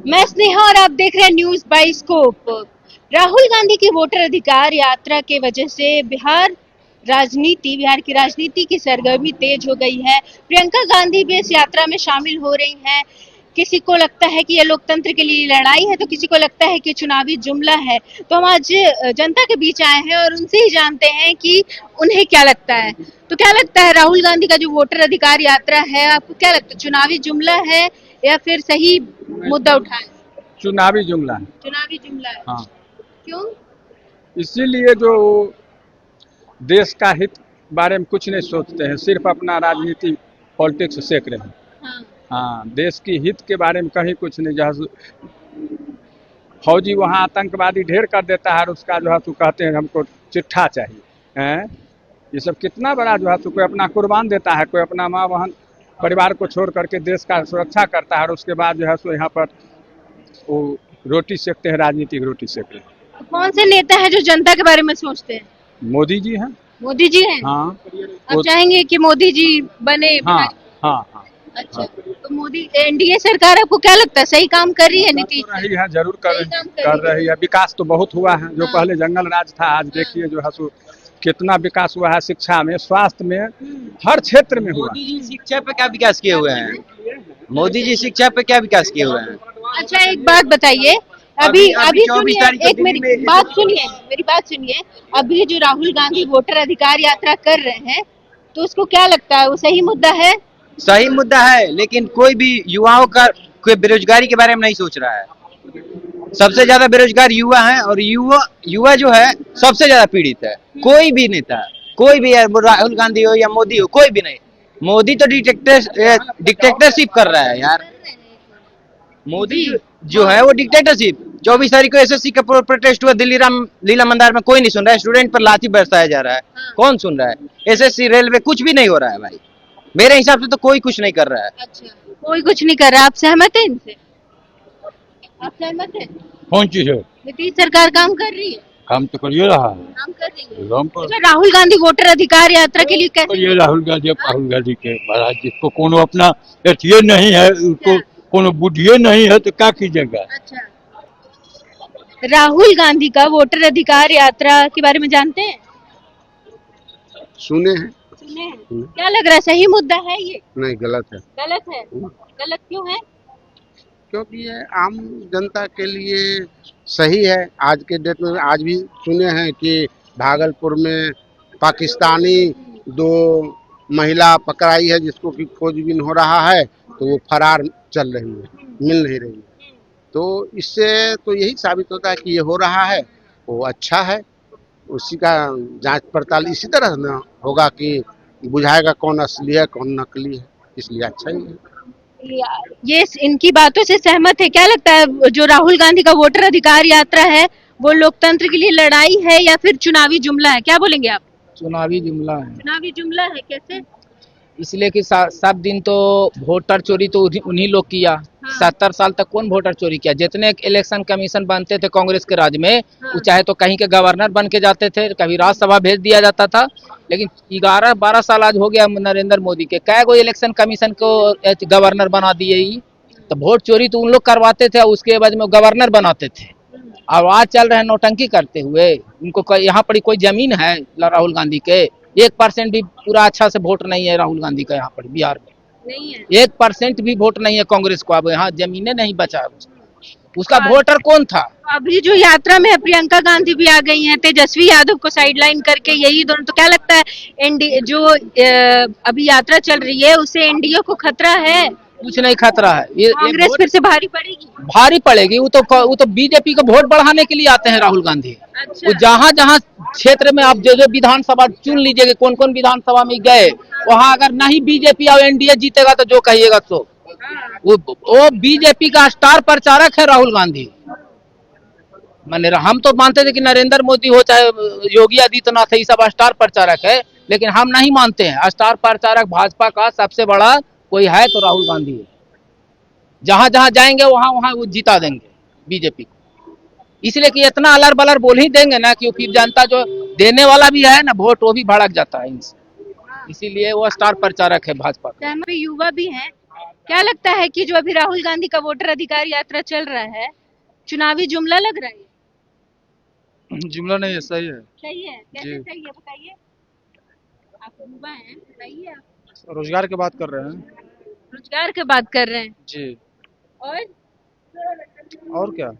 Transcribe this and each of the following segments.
मैं स्नेहा और आप देख रहे हैं न्यूज बाइस्कोप। राहुल गांधी की वोटर अधिकार यात्रा के वजह से बिहार की राजनीति की सरगर्मी तेज हो गई है। प्रियंका गांधी भी इस यात्रा में शामिल हो रही हैं। किसी को लगता है कि यह लोकतंत्र के लिए लड़ाई है, तो किसी को लगता है कि चुनावी जुमला है। तो हम आज जनता के बीच आए हैं और उनसे ही जानते हैं कि उन्हें क्या लगता है। तो क्या लगता है, राहुल गांधी का जो वोटर अधिकार यात्रा है, आपको क्या लगता है, चुनावी जुमला है या फिर सही मुद्दा उठाए? चुनावी जुमला है। चुनावी जुमला है। हाँ, क्यों? इसीलिए जो देश का हित बारे में कुछ नहीं सोचते हैं, सिर्फ अपना राजनीति पॉलिटिक्स सेक रहे हैं। हाँ। हाँ, देश की हित के बारे में कहीं कुछ नहीं। जहाँ फौजी वहाँ आतंकवादी ढेर कर देता है और उसका जो है तो कहते हैं हमको चिट्ठा चाहिए हैं। ये सब कितना बड़ा जो है तो कोई अपना कुर्बान देता है, कोई अपना माँ बहन परिवार को छोड़ करके देश का सुरक्षा करता है और उसके बाद जो है सो यहाँ पर वो रोटी सेकते हैं, राजनीतिक रोटी सेकते हैं। तो कौन से नेता है जो जनता के बारे में सोचते हैं? मोदी जी हैं। मोदी जी हैं। हाँ, आप चाहेंगे कि मोदी जी बने? हाँ, हाँ, हाँ। अच्छा, तो मोदी एनडीए सरकार आपको क्या लगता है, सही काम कर रही है? नीतीश कर रही है, जरूर सही काम कर कर रही है। विकास तो बहुत हुआ है। जो हाँ। पहले जंगल राज था, आज देखिए जो है सो कितना विकास हुआ है। शिक्षा में, स्वास्थ्य में, हर क्षेत्र में हुआ। मोदी जी शिक्षा पे क्या विकास किए हुए हैं? मोदी जी शिक्षा पे क्या विकास किए हुए हैं? अच्छा, एक बात बताइए। अभी अभी अभी 24 सुनिए, तारीख को एक मेरी दिल्ली में बात सुनिए, मेरी बात सुनिए। अभी जो राहुल गांधी वोटर अधिकार यात्रा कर रहे हैं, तो उसको क्या लगता है, वो सही मुद्दा है? सही मुद्दा है, लेकिन कोई भी युवाओं का कोई बेरोजगारी के बारे में नहीं सोच रहा है। सबसे ज्यादा बेरोजगार युवा है और युवा युवा जो है सबसे ज्यादा पीड़ित है। कोई भी नेता, कोई भी, राहुल गांधी हो या मोदी हो, कोई भी नहीं। मोदी तो डिक्टेटरशिप कर रहा है यार। मोदी जो है वो डिक्टेटरशिप। 24 तारीख को एसएससी का प्रोटेस्ट हुआ दिल्ली लीला मंदिर में, कोई नहीं सुन रहा है। स्टूडेंट पर लाठी बरसाया जा रहा है, कौन सुन रहा है? एसएससी, रेलवे, कुछ भी नहीं हो रहा है भाई। मेरे हिसाब से तो कोई कुछ नहीं कर रहा है। अच्छा, कोई कुछ नहीं कर रहा। आप सहमत हैं इनसे? आप सहमत हैं? कौन चीज है? नीतीश सरकार काम कर रही है? काम तो करिए रहा है। काम कर रही है। राम पर अच्छा, राहुल गांधी वोटर अधिकार यात्रा के लिए कैसे? ये राहुल गांधी के महाराज, जिसको कोनो अपना ये नहीं है, उसको कोनो बुद्धिए नहीं है तो क्या कीजिएगा। अच्छा, राहुल गांधी का वोटर अधिकार यात्रा के बारे में जानते हैं? सुने हैं। सुने हैं। क्या लग रहा है, सही मुद्दा है ये? नहीं, गलत है। गलत है। गलत क्यों है? क्योंकि ये आम जनता के लिए सही है। आज के डेट में आज भी सुने हैं कि भागलपुर में पाकिस्तानी 2 महिला पकड़ाई है, जिसको कि खोजबीन हो रहा है, तो वो फरार चल रही है, मिल नहीं रही है। तो इससे तो यही साबित होता है कि ये हो रहा है वो अच्छा है। उसी का जांच पड़ताल इसी तरह ना होगा कि बुझाएगा कौन असली है कौन नकली है, इसलिए अच्छा ही है। ये इनकी बातों से सहमत है? क्या लगता है, जो राहुल गांधी का वोटर अधिकार यात्रा है, वो लोकतंत्र के लिए लड़ाई है या फिर चुनावी जुमला है? क्या बोलेंगे आप? चुनावी जुमला है। चुनावी जुमला है। कैसे? इसलिए कि सब दिन तो वोटर चोरी तो उन्हीं लोग किया। हाँ। 70 साल तक कौन वोटर चोरी किया? जितने इलेक्शन कमीशन बनते थे कांग्रेस के राज में, हाँ। वो चाहे तो कहीं के गवर्नर बन के जाते थे, कभी राज्यसभा भेज दिया जाता था। लेकिन 11-12 साल आज हो गया नरेंद्र मोदी के, कै गो इलेक्शन कमीशन को गवर्नर बना दिए ही। तो वोट चोरी तो उन लोग करवाते थे, उसके बाद में गवर्नर बनाते थे। अब आज चल रहे हैं नौटंकी करते हुए। उनको यहाँ पर कोई जमीन है राहुल गांधी के? 1% भी पूरा अच्छा से वोट नहीं है राहुल गांधी का यहाँ पर बिहार में। नहीं है। 1% भी वोट नहीं है कांग्रेस को। अब यहाँ जमीनें नहीं बचा उसका वोटर कौन था? अभी जो यात्रा में प्रियंका गांधी भी आ गई हैं, तेजस्वी यादव को साइडलाइन करके, यही दोनों। तो क्या लगता है, एनडीए जो अभी यात्रा चल रही है, उससे एनडीए को खतरा है? कुछ नहीं खतरा है। ये कांग्रेस फिर से भारी पड़ेगी? भारी पड़ेगी। वो तो बीजेपी को वोट बढ़ाने के लिए आते हैं राहुल गांधी। अच्छा। वो जहाँ जहाँ क्षेत्र में आप जो विधानसभा चुन लीजिएगा, कौन कौन विधानसभा में गए, वहाँ अगर नहीं बीजेपी और एनडीए जीतेगा तो जो कहिएगा तो वो बीजेपी का स्टार प्रचारक है राहुल गांधी। मैंने हम तो मानते थे कि नरेंद्र मोदी हो चाहे योगी आदित्यनाथ है, ये सब स्टार प्रचारक है, लेकिन हम नहीं मानते हैं। स्टार प्रचारक भाजपा का सबसे बड़ा कोई है तो राहुल गांधी है। जहां जहां जाएंगे वहां वहां वो जिता देंगे बीजेपी को। इसलिए कि इतना अलर बलर बोल ही देंगे ना, क्योंकि जनता जो देने वाला भी है ना वोट, वो भी भड़क जाता है इनसे। इसीलिए वो स्टार प्रचारक है भाजपा का। युवा भी हैं। क्या लगता है कि जो अभी राहुल गांधी का वोटर अधिकार यात्रा चल रहा है, चुनावी जुमला लग रहा है? जुमला नहीं है, सही है। सही है? कैसे जी। सही है बताइए। आप युवा हैं, बताइए आप। रोजगार की बात कर रहे हैं। रोजगार की बात कर रहे हैं। जी। और और क्या?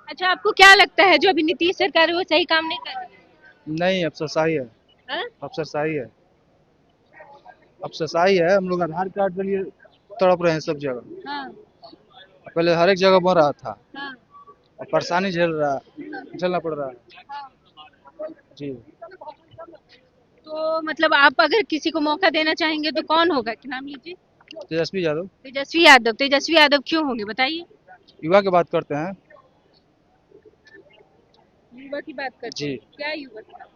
अच्छा, आपको क्या लगता है जो अभी नीतीश सरकार है वो सही काम नहीं कर रही नहीं, अफसरशाही है। है? हाँ? अफसरशाही है। अफसरशाही है। हम लोग आधार कार्ड के लिए तड़प रहे हैं सब जगह। हाँ, पहले हर एक जगह बन रहा था, हाँ, अब परेशानी झेलना पड़ रहा है। जी। तो मतलब आप अगर किसी को मौका देना चाहेंगे तो कौन होगा? क्या नाम लीजिए? तेजस्वी यादव। तेजस्वी यादव। तेजस्वी यादव क्यों होंगे बताइए। युवा की बात करते हैं। युवा की बात करते जी। हैं। क्या युवा की बात?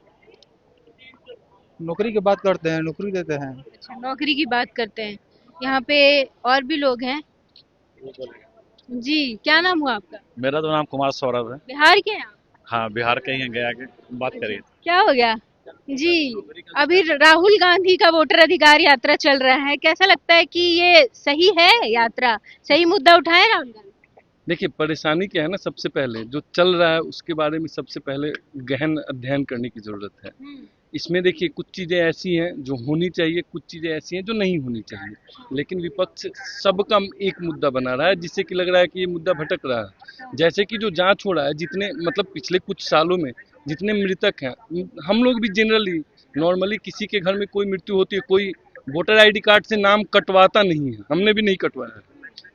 नौकरी की बात करते हैं, नौकरी देते हैं। अच्छा, नौकरी की बात करते हैं। यहाँ पे और भी लोग हैं। जी, क्या नाम हुआ आपका? मेरा तो नाम कुमार सौरभ है। बिहार के हैं आप? हाँ, बिहार के ही हैं, गया के। बात करिए। क्या हो गया? जी, अभी राहुल गांधी का वोटर अधिकार यात्रा चल रहा है, कैसा लगता है कि ये सही है यात्रा? सही मुद्दा उठाए राहुल गांधी? देखिए, परेशानी क्या है ना, सबसे पहले जो चल रहा है उसके बारे में सबसे पहले गहन अध्ययन करने की ज़रूरत है। इसमें देखिए कुछ चीज़ें ऐसी हैं जो होनी चाहिए, कुछ चीज़ें ऐसी हैं जो नहीं होनी चाहिए, लेकिन विपक्ष सबका एक मुद्दा बना रहा है जिससे कि लग रहा है कि ये मुद्दा भटक रहा है। जैसे कि जो जांच हो रहा है, जितने मतलब पिछले कुछ सालों में जितने मृतक हैं, हम लोग भी जनरली नॉर्मली किसी के घर में कोई मृत्यु होती है, कोई वोटर आईडी कार्ड से नाम कटवाता नहीं है, हमने भी नहीं कटवाया है।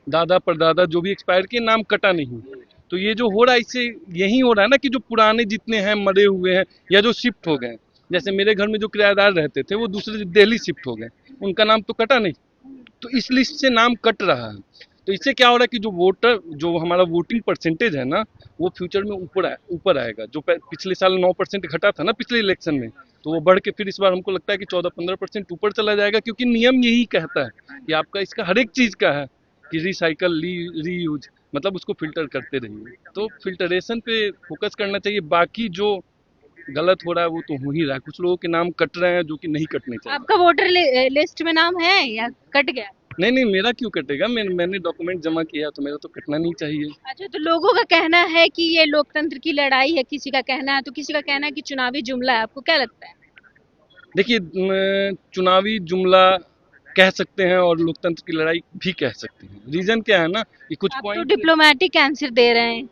दादा परदादा जो भी एक्सपायर किए, नाम कटा नहीं। तो ये जो हो रहा है इससे यही हो रहा है ना कि जो पुराने जितने हैं मरे हुए हैं या जो शिफ्ट हो गए, जैसे मेरे घर में जो किराएदार रहते थे वो दूसरे दिल्ली शिफ्ट हो गए, उनका नाम तो कटा नहीं, तो इस लिस्ट से नाम कट रहा है। तो इससे क्या हो रहा है कि जो वोटर जो हमारा वोटिंग परसेंटेज है ना, वो फ्यूचर में ऊपर आएगा। जो पिछले साल 9% घटा था ना पिछले इलेक्शन में, तो वो बढ़ के फिर इस बार हमको लगता है कि 14-15% ऊपर चला जाएगा, क्योंकि नियम यही कहता है कि आपका इसका हर एक चीज़ का है कि रिसाइकल रीयूज, मतलब उसको फिल्टर करते रहिए। तो फिल्टरेशन पे फोकस करना चाहिए, बाकी जो गलत हो रहा है वो तो हो ही रहा है। कुछ लोगों के नाम कट रहे हैं जो कि नहीं कटने चाहिए। आपका वोटर लिस्ट में नाम है या कट गया? नहीं, मेरा क्यों कटेगा? मैंने डॉक्यूमेंट जमा किया तो मेरा तो कटना नहीं चाहिए। अच्छा, तो लोगों का कहना है कि ये लोकतंत्र की लड़ाई है, किसी का कहना है, तो किसी का कहना है कि चुनावी जुमला है। आपको क्या लगता है? देखिए, चुनावी जुमला कह सकते हैं और लोकतंत्र की लड़ाई भी कह सकते हैं। रीजन क्या है ना कि कुछ आप तो पॉइंट डिप्लोमेटिक आंसर दे रहे हैं।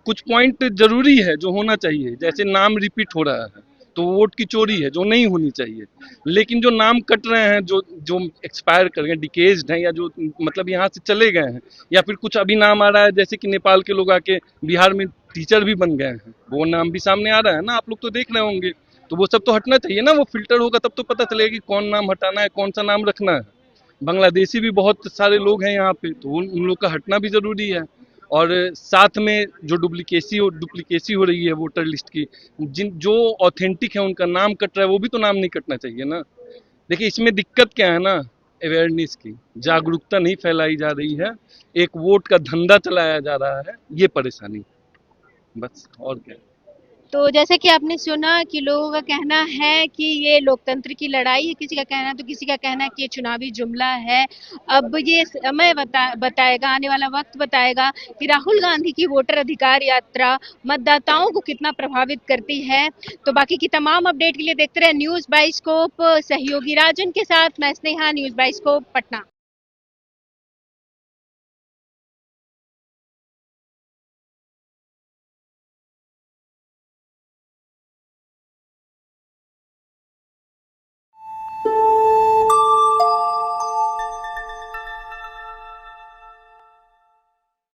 कुछ पॉइंट जरूरी है जो होना चाहिए, जैसे नाम रिपीट हो रहा है तो वोट की चोरी है जो नहीं होनी चाहिए। लेकिन जो नाम कट रहे हैं, जो जो एक्सपायर कर गए, डिकेज्ड हैं, या जो मतलब यहाँ से चले गए हैं, या फिर कुछ अभी नाम आ रहा है जैसे कि नेपाल के लोग आके बिहार में टीचर भी बन गए हैं, वो नाम भी सामने आ रहा है ना, आप लोग तो देख रहे होंगे। तो वो सब तो हटना चाहिए ना, वो फिल्टर होगा तब तो पता चलेगा कि कौन नाम हटाना है, कौन सा नाम रखना है। बांग्लादेशी भी बहुत सारे लोग हैं यहाँ पे, तो उन लोग का हटना भी जरूरी है। और साथ में जो डुप्लीकेसी हो रही है वोटर लिस्ट की, जो ऑथेंटिक है उनका नाम कट रहा है, वो भी तो नाम नहीं कटना चाहिए ना। देखिए, इसमें दिक्कत क्या है ना, अवेयरनेस की जागरूकता नहीं फैलाई जा रही है, एक वोट का धंधा चलाया जा रहा है, ये परेशानी, बस और क्या। तो जैसे कि आपने सुना कि लोगों का कहना है कि ये लोकतंत्र की लड़ाई है, किसी का कहना है, तो किसी का कहना है कि ये चुनावी जुमला है। अब ये समय बताएगा, आने वाला वक्त बताएगा कि राहुल गांधी की वोटर अधिकार यात्रा मतदाताओं को कितना प्रभावित करती है। तो बाकी की तमाम अपडेट के लिए देखते रहे न्यूज़ बाइस्कोप। सहयोगी राजन के साथ मैं स्नेहा, न्यूज़ बाइस्कोप पटना।